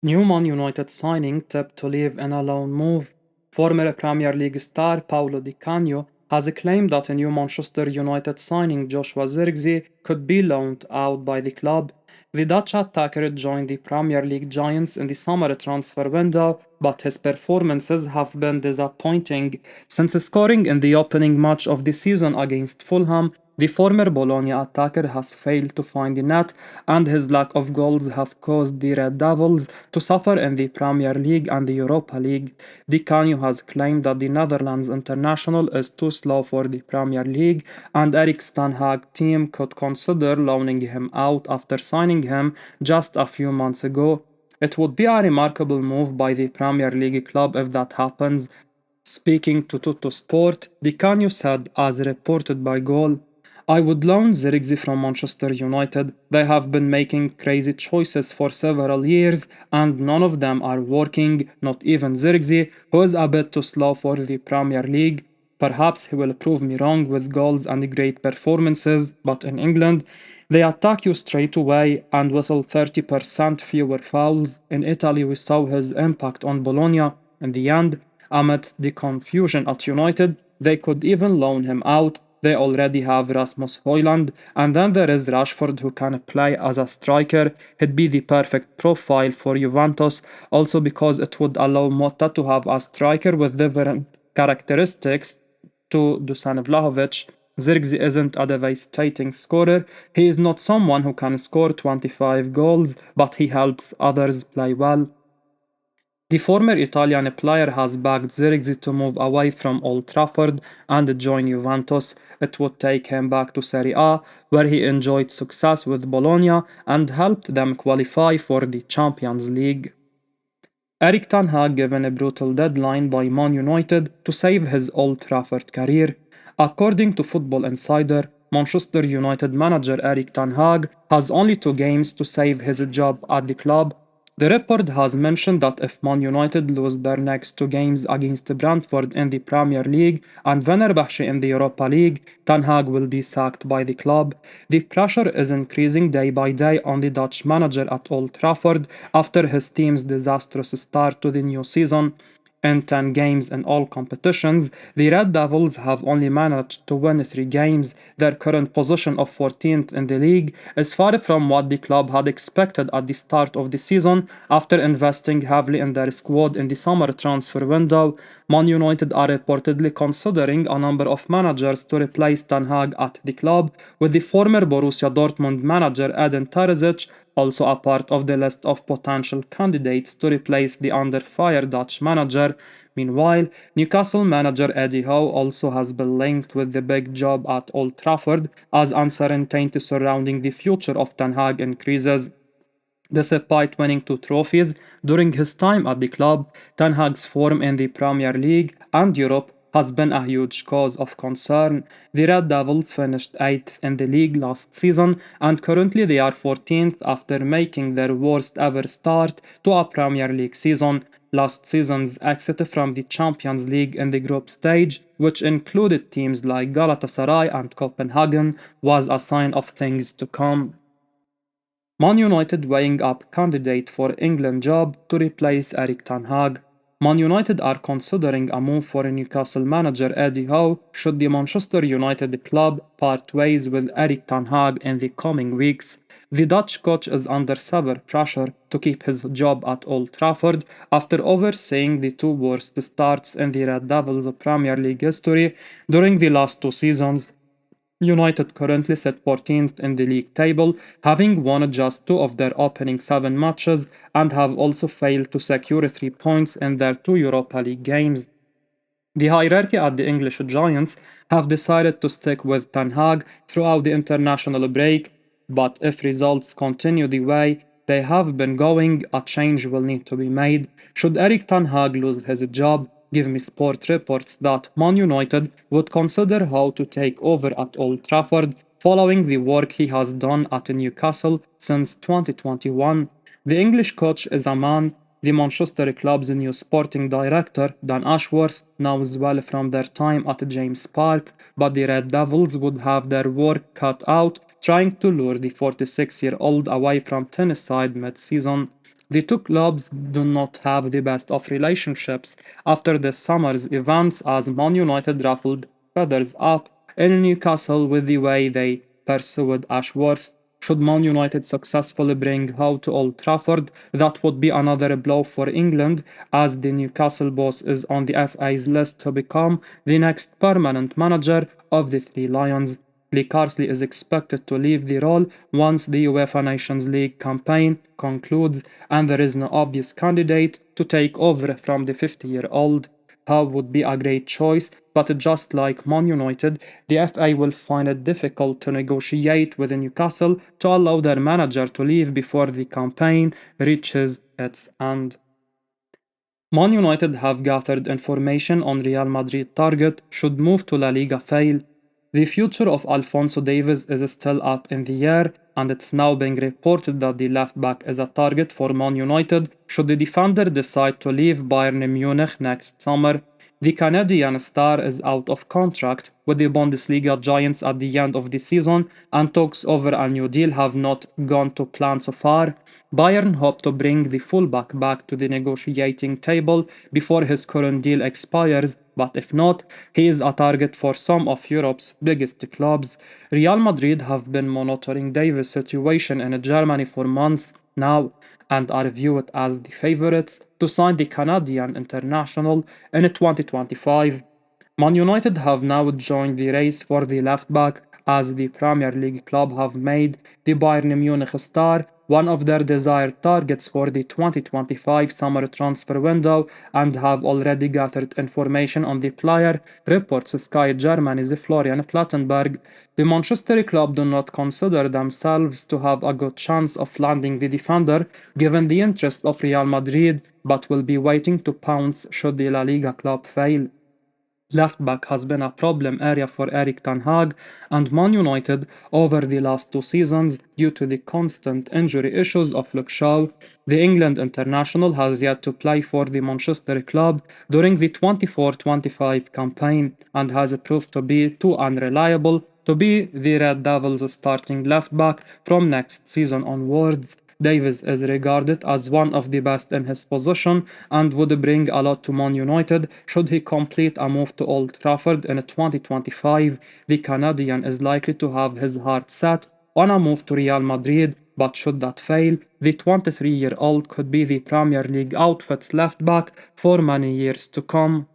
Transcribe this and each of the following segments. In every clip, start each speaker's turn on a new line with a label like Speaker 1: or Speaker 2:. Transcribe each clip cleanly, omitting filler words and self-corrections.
Speaker 1: New Man United signing tipped to leave in a loan move. Former Premier League star Paolo Di Canio has claimed that a new Manchester United signing Joshua Zirkzee could be loaned out by the club. The Dutch attacker joined the Premier League giants in the summer transfer window, but his performances have been disappointing. Since scoring in the opening match of the season against Fulham, the former Bologna attacker has failed to find the net, and his lack of goals have caused the Red Devils to suffer in the Premier League and the Europa League. Di Canio has claimed that the Netherlands international is too slow for the Premier League, and Erik's Tanha team could consider loaning him out after signing him just a few months ago. It would be a remarkable move by the Premier League club if that happens. Speaking to Tutto Sport, Di Canio said, as reported by Goal, I would loan Zirkzee from Manchester United. They have been making crazy choices for several years, and none of them are working, not even Zirkzee, who is a bit too slow for the Premier League. Perhaps he will prove me wrong with goals and great performances, but in England, they attack you straight away and whistle 30% fewer fouls. In Italy, we saw his impact on Bologna. In the end, amidst the confusion at United, they could even loan him out. They already have Rasmus Højlund, and then there is Rashford who can play as a striker. He'd be the perfect profile for Juventus, also because it would allow Motta to have a striker with different characteristics to Dusan Vlahovic. Zirkzee isn't a devastating scorer. He is not someone who can score 25 goals, but he helps others play well. The former Italian player has backed Zirkzee to move away from Old Trafford and join Juventus. It would take him back to Serie A, where he enjoyed success with Bologna and helped them qualify for the Champions League. Erik Tanha given a brutal deadline by Man United to save his Old Trafford career. According to Football Insider, Manchester United manager Erik Ten Hag has only 2 games to save his job at the club. The report has mentioned that if Man United lose their next 2 games against Brentford in the Premier League and Fenerbahce in the Europa League, Ten Hag will be sacked by the club. The pressure is increasing day by day on the Dutch manager at Old Trafford after his team's disastrous start to the new season. In 10 games in all competitions, the Red Devils have only managed to win 3 games. Their current position of 14th in the league is far from what the club had expected at the start of the season after investing heavily in their squad in the summer transfer window. Man United are reportedly considering a number of managers to replace Ten Hag at the club, with the former Borussia Dortmund manager Edin Terzic also a part of the list of potential candidates to replace the under-fire Dutch manager. Meanwhile, Newcastle manager Eddie Howe also has been linked with the big job at Old Trafford as uncertainty surrounding the future of Ten Hag increases. Despite winning 2 trophies during his time at the club, Ten Hag's form in the Premier League and Europe has been a huge cause of concern. The Red Devils finished 8th in the league last season and currently they are 14th after making their worst ever start to a Premier League season. Last season's exit from the Champions League in the group stage, which included teams like Galatasaray and Copenhagen, was a sign of things to come. Man United weighing up candidate for England job to replace Erik Ten Hag. Man United are considering a move for Newcastle manager Eddie Howe should the Manchester United club part ways with Erik Ten Hag in the coming weeks. The Dutch coach is under severe pressure to keep his job at Old Trafford after overseeing the 2 worst starts in the Red Devils' Premier League history during the last 2 seasons. United currently sit 14th in the league table, having won just 2 of their opening 7 matches and have also failed to secure 3 points in their 2 Europa League games. The hierarchy at the English Giants have decided to stick with Ten Hag throughout the international break, but if results continue the way they have been going, a change will need to be made. Should Erik Ten Hag lose his job, Give Me Sport reports that Man United would consider how to take over at Old Trafford following the work he has done at Newcastle since 2021. The English coach is a man the Manchester club's new sporting director, Dan Ashworth, knows well from their time at James Park, but the Red Devils would have their work cut out trying to lure the 46-year-old away from Tennesside mid-season. The two clubs do not have the best of relationships after the summer's events as Man United ruffled feathers up in Newcastle with the way they pursued Ashworth. Should Man United successfully bring Howe to Old Trafford, that would be another blow for England, as the Newcastle boss is on the FA's list to become the next permanent manager of the Three Lions. Lee Carsley is expected to leave the role once the UEFA Nations League campaign concludes, and there is no obvious candidate to take over from the 50-year-old. Howe would be a great choice, but just like Man United, the FA will find it difficult to negotiate with Newcastle to allow their manager to leave before the campaign reaches its end. Man United have gathered information on Real Madrid target should move to La Liga fail. The future of Alphonso Davies is still up in the air, and it's now being reported that the left back is a target for Man United should the defender decide to leave Bayern Munich next summer. The Canadian star is out of contract with the Bundesliga giants at the end of the season, and talks over a new deal have not gone to plan so far. Bayern hope to bring the fullback back to the negotiating table before his current deal expires, but if not, he is a target for some of Europe's biggest clubs. Real Madrid have been monitoring Davis' situation in Germany for months now and are viewed as the favorites to sign the Canadian international in 2025. Man United have now joined the race for the left back as the Premier League club have made the Bayern Munich star one of their desired targets for the 2025 summer transfer window and have already gathered information on the player, reports Sky Germany's Florian Plattenberg. The Manchester club do not consider themselves to have a good chance of landing the defender given the interest of Real Madrid, but will be waiting to pounce should the La Liga club fail. Left back has been a problem area for Erik Tanha and Man United over the last two seasons due to the constant injury issues of Luke Shaw. The England international has yet to play for the Manchester club during the 24-25 campaign and has proved to be too unreliable to be the Red Devils' starting left back from next season onwards. Davies is regarded as one of the best in his position and would bring a lot to Man United should he complete a move to Old Trafford in 2025. The Canadian is likely to have his heart set on a move to Real Madrid, but should that fail, the 23-year-old could be the Premier League outfit's left back for many years to come.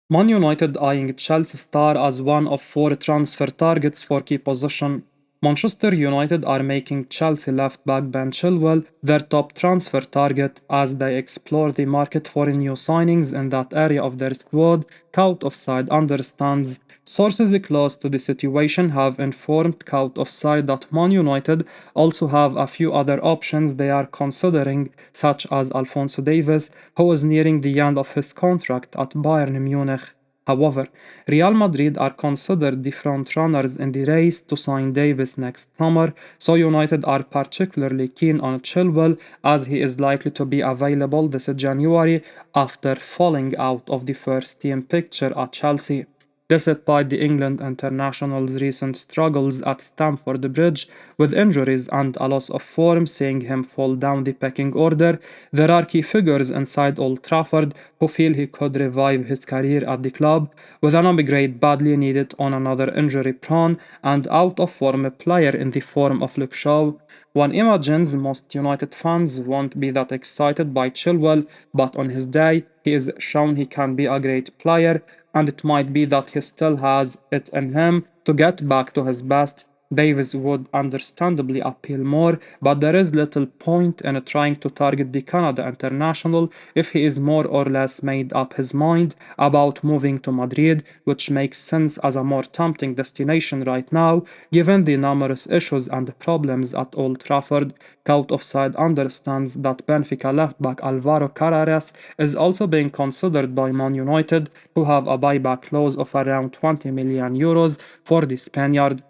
Speaker 1: Man United eyeing Chelsea star as one of four transfer targets for key position. Manchester United are making Chelsea left back Ben Chilwell their top transfer target as they explore the market for new signings in that area of their squad, Cout Offside understands. Sources close to the situation have informed Cout Offside that Man United also have a few other options they are considering, such as Alphonso Davies, who is nearing the end of his contract at Bayern Munich. However, Real Madrid are considered the front runners in the race to sign Davis next summer, so United are particularly keen on Chilwell as he is likely to be available this January after falling out of the first team picture at Chelsea. Despite the England international's recent struggles at Stamford Bridge with injuries and a loss of form seeing him fall down the pecking order, there are key figures inside Old Trafford who feel he could revive his career at the club, with an upgrade badly needed on another injury-prone and out-of-form player in the form of Luke Shaw. One imagines most United fans won't be that excited by Chilwell, but on his day, he is shown he can be a great player, and it might be that he still has it in him to get back to his best. Davis would understandably appeal more, but there is little point in trying to target the Canada international if he is more or less made up his mind about moving to Madrid, which makes sense as a more tempting destination right now, given the numerous issues and problems at Old Trafford. Cout Offside understands that Benfica left-back Alvaro Carreras is also being considered by Man United, who have a buyback clause of around 20 million euros for the Spaniard.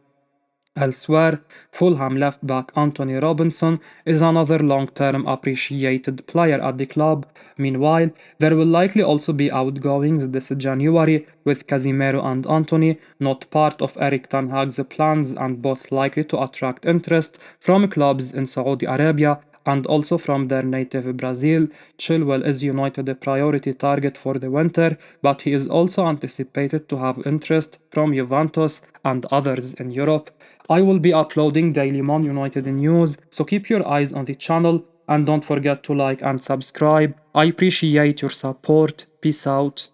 Speaker 1: Elsewhere, Fulham left-back Anthony Robinson is another long-term appreciated player at the club. Meanwhile, there will likely also be outgoings this January, with Casemiro and Anthony not part of Erik Ten Hag's plans and both likely to attract interest from clubs in Saudi Arabia and also from their native Brazil. Chilwell is United a priority target for the winter, but he is also anticipated to have interest from Juventus and others in Europe. I will be uploading daily Man United news, so keep your eyes on the channel and don't forget to like and subscribe. I appreciate your support. Peace out.